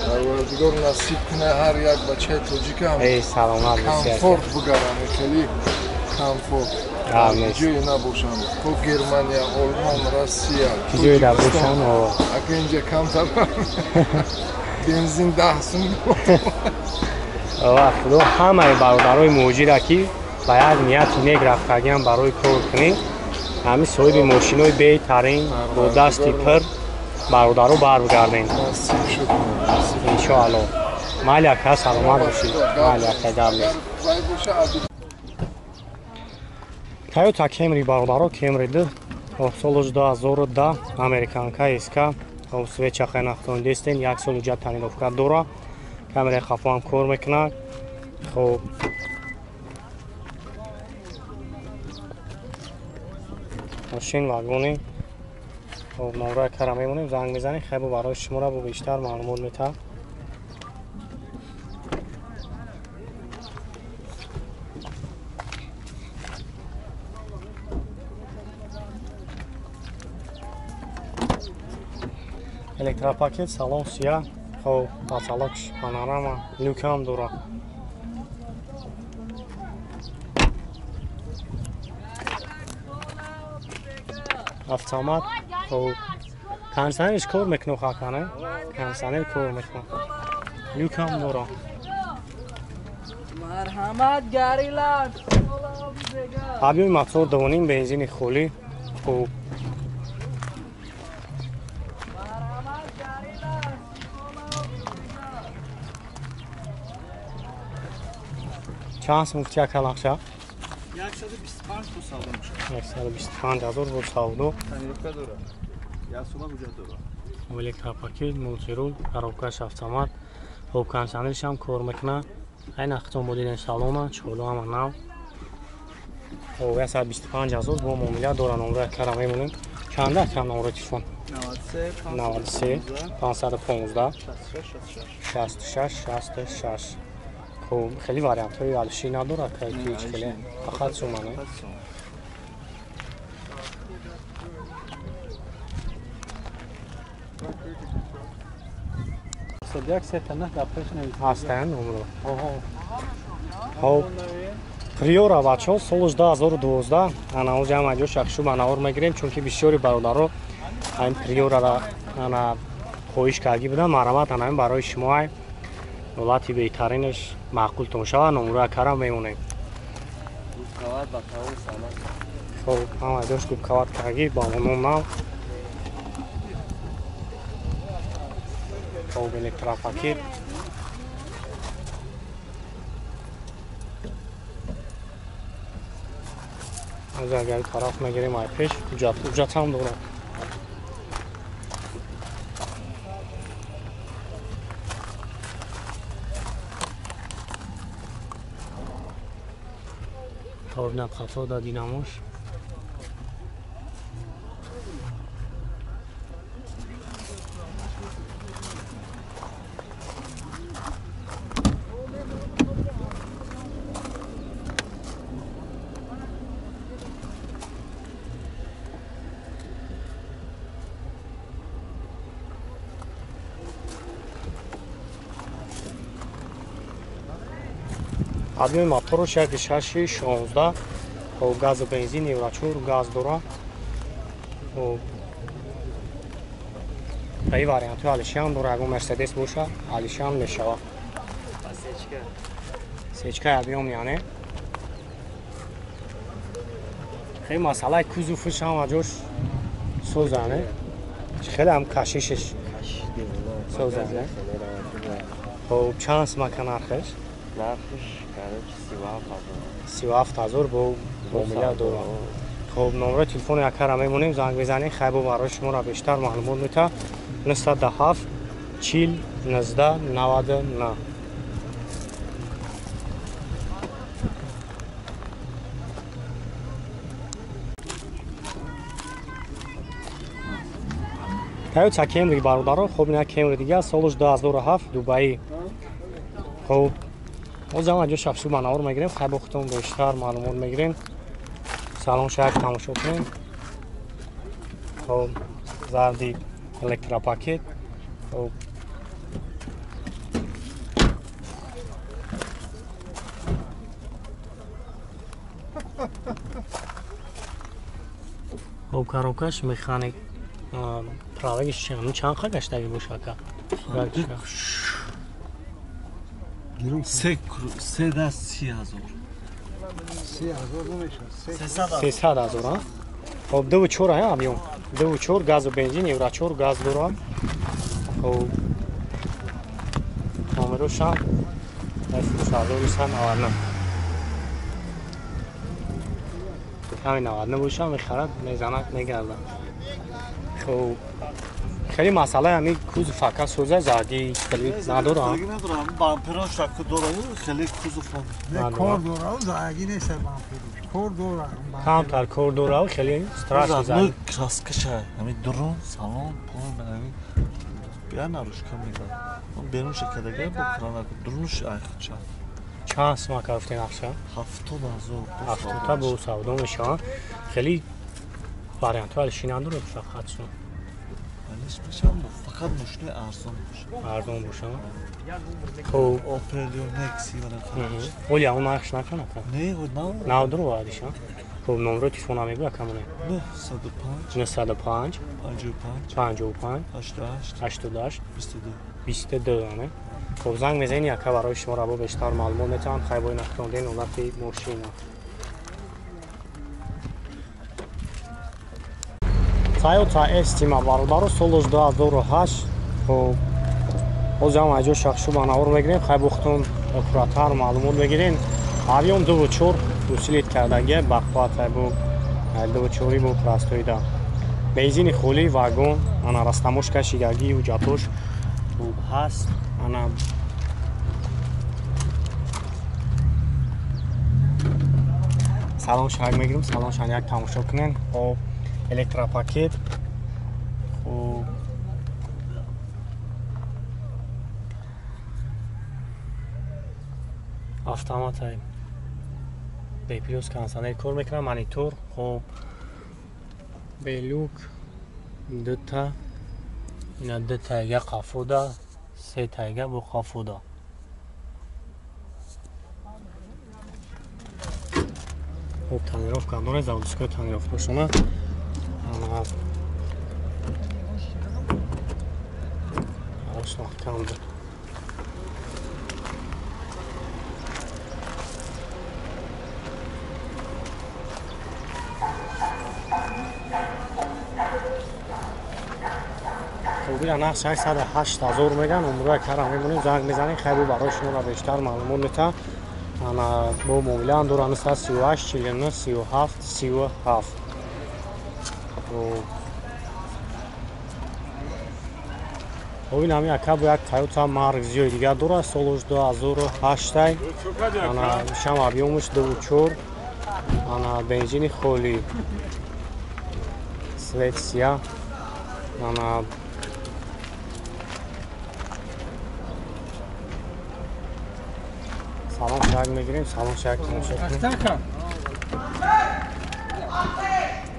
پروردگار نصیب کنه هر یک بچه تاجیک هم ای سلامت بسیار کامفورت بگرن، خیلی کامفورت جوی نباشن. تو گرمانیا، آلمان، روسیه، جوی نباشن اگه اینجا کمتر بنزین 10 سوم. خدا همه برادرای موجی که با یک نیت نیک رفتگی برای کار کنیم، همین صاحب ماشینای بهترین با دستی پر برادرو برگردین نصیب شد ان شاء الله. مالک سلامت باشید. مالک قبل Toyota Camry برادرو Camry ده سال 2010 امریکانکا اسکا او سویچ خناختون دستین یک سال جات تانیفکار دورا کامera خفام کار میکنه. خب ماشین واگونی خب نمره کار میمونیم زنگ میزنیم خیلی برای شما را بیشتر معلومات میده. الکتروپاکت سالن سیاه خب پاسالکش پانوراما لوکام دورا автомат خب کنسانش کار میکنه خاکنه کنسانه کار میکنه لوکام دورا مرحمت گاریلان آبی موتور دوونیم بنزین خولی خب چند سمت یک کلاخشا 125 bu savunmuş. 125,000 bu savdu. Tanrıfka dora. Ya sula buca dora. Elektropaket, multirul, коробкаш автомат, хоб консонелш ҳам кор мекунад. Айн ахтом модели салона, чоло ҳама нав. Хоб 125,000 бо муомила дора номра кара мемонем. Чанда кам номра телефон? 93 515 66 66. خب خیلی وریانت های علشی نداره که هیچ خیلی فقط سومنه. صدیق ستنه دفترش نویسید هستن نمرو خب پریورا بچه ها سال 2012 انا جمع جو شخصو منور میگیریم چون که بسیاری برادرها این پریورا را انا خواهش کردی بودن مرامت انا برای شما ولati بهترینش معقولتون شود نمره کارم میمونیم. گوبکوات با تاول سالان خب همه دوش گوبکوات کردی با منون نام خب الکتروپاکت از اگر طرف میگیریم ای پیش اجازت هم دوره Ровно خطا دا دیناموش آدمی موتورش یک 616 و گاز و بنزین یورچور گاز داره و ای واریانت آلیشان داره اگه مرسدس باشه آلیشان میشه سیچکه ابیوم یعنی خیلی مسئله کوزوفش هم اجاش سوزانه خیلی هم کشیشش سوزانه خب چند سمکن نرخش؟ نرخش 37,000 با میلیارد دلار. خب نمره تلفن یک کار میمونیم زنگ بزنید خیلی برای شما را بیشتر معلومات میده 907 40 19 99. Toyota Camry برادران خب این Camry دیگه سالش 2007 دبی. خب ما زمان جو شخصی منور میگیریم خیلی بختون بیشتر معلومات میگیریم سلام شاید تماشا کنیم. خب زردی الکتروپاکت خب خب کاروکش مکانیک پراویش چند چند خا گشته باشه که سه دست 30,000 300,000 ها خب دو چور ها ابیون دو چور گاز و بنزین یورا چور گاز دورا خب نمروش هم فروش‌آوریشان آورنم همین آورنه بوشم میخرد میزند میگردم خب خیلی مسئله همین کوز فقط سوزه زدی خیلی ندارم زدگی ندارم بامپران شکل دارم خیلی کوز فهم کار دوره و زدگی نیست بامپروش کار دوره کمتر کار دوره و خیلی استراش زدنه کراسکشه همین درون سالون پول همین بیا نروش کم میدن اون بیرون شکلگه با کرانه درونش ایخ چه چند سما کافتی نقشه 70,000 تا به سودا میشه خیلی واریانت ها شیننده رو فقط شون ولیش میشم فقط مشکل ارزان باشه ارزان باشه خب اوپلیون نکسی ولی ولی اون نقش نکنه نه نه درو وادیشه خب نمره تلفن میگه کمونه 905 905 55 88 88 22 22 نه خب زنگ میزنی یک برای شما رو بیشتر معلومات میتونم خیلی نخوندین اونتی ماشین Toyota Estima бародару соли 2008 خب озам аҷо шахшу ба навор мегирем хай бухтун аккуратар маълумот мегирем авион 2.4 усилит кардаги бақват бу 2.4 бу простоида бензини холи вагон ана растамош кашидаги ҳуҷҷатош хуб ҳаст ана салоншак мегирем салоншан як тамошо кунем хоб электропакет хуб автоматай беплюс кондиционер кор мекунам монитор хуб белук дута ина ду тайга қафуда се тайга бу қафуда хуб тонировка дорад заводскои тонировка шуна محکم بود خوبی نقش 808,000 میگن عمره کارم میمونیم زنگ میزنیم خیلی برای شما را بیشتر معلومات میتونم انا با موبیلان دوران 38 49 37 37 این همی اکا با یک تایوتا مارکزیوی دیگر داره سالش 2008 انا شم ابیومش 2.4 انا بنزین خولی سویتسیا انا سالان شاک میگیریم سالان شاک تماشا کنیم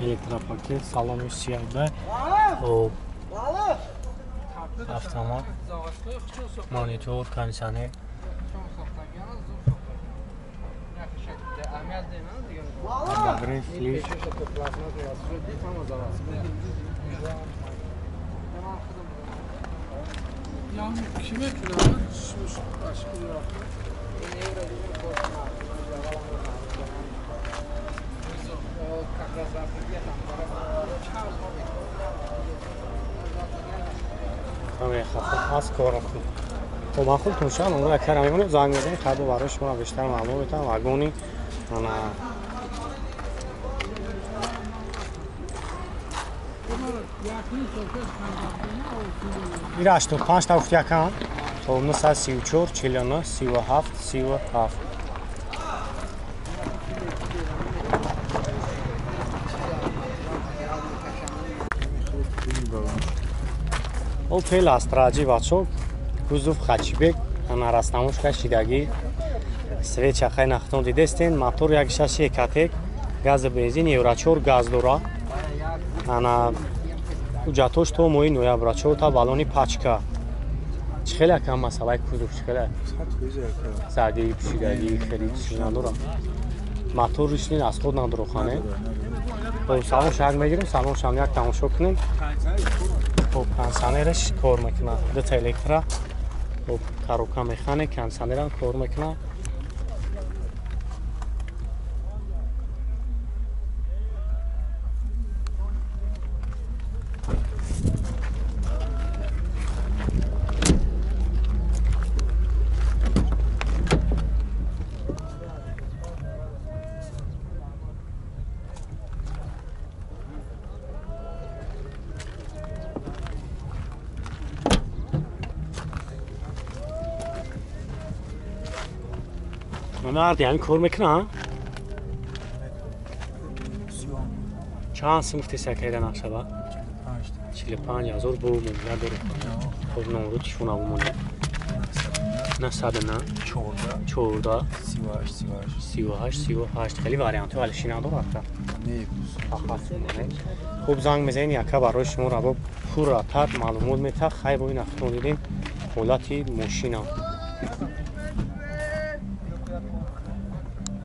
الکتروپاکت سالانش سیاه به автомат монитор кондиционер багрин флиш همه خفیف هست کار خوب خب من خوب توشم اون رو اکرم میمونیم زنگ میزنیم خیلی برای شما بیشتر معلوم بتم واگونی انا این 85 تا افتی اکم خب 934 49 37 37 Opel Astra бачо кузов хачибек ана растамош кашидаги свеча хай нахтон дидестен мотор 1.6 катек газ бензин евро 4 газ дора ана ҳуҷҷатош то моҳи ноябр 4 та балони пачка чхела кам масъалаи кузов чхела садии пушидаги хеле чӣ надора мотор ришни аз худ надорохане خب سالونش هم بگیریم سالونش هم یک تماشا کنیم خب کنسانرش کار میکنه دو تا الکترا خب کاروکا میخانه کنسانر هم کار میکنه مرد یعنی کار میکنه چند سمفتی سکیده نقشه با 45,000 بو مونده داره خب نمرود شونه بمونه نه 100 نه 14 38 خیلی واریانت ولی شینا داره خوب زنگ میزنی یکا برای شما را با پور راتر معلومات میته خیلی با این اختون دیدین حالتی ماشینا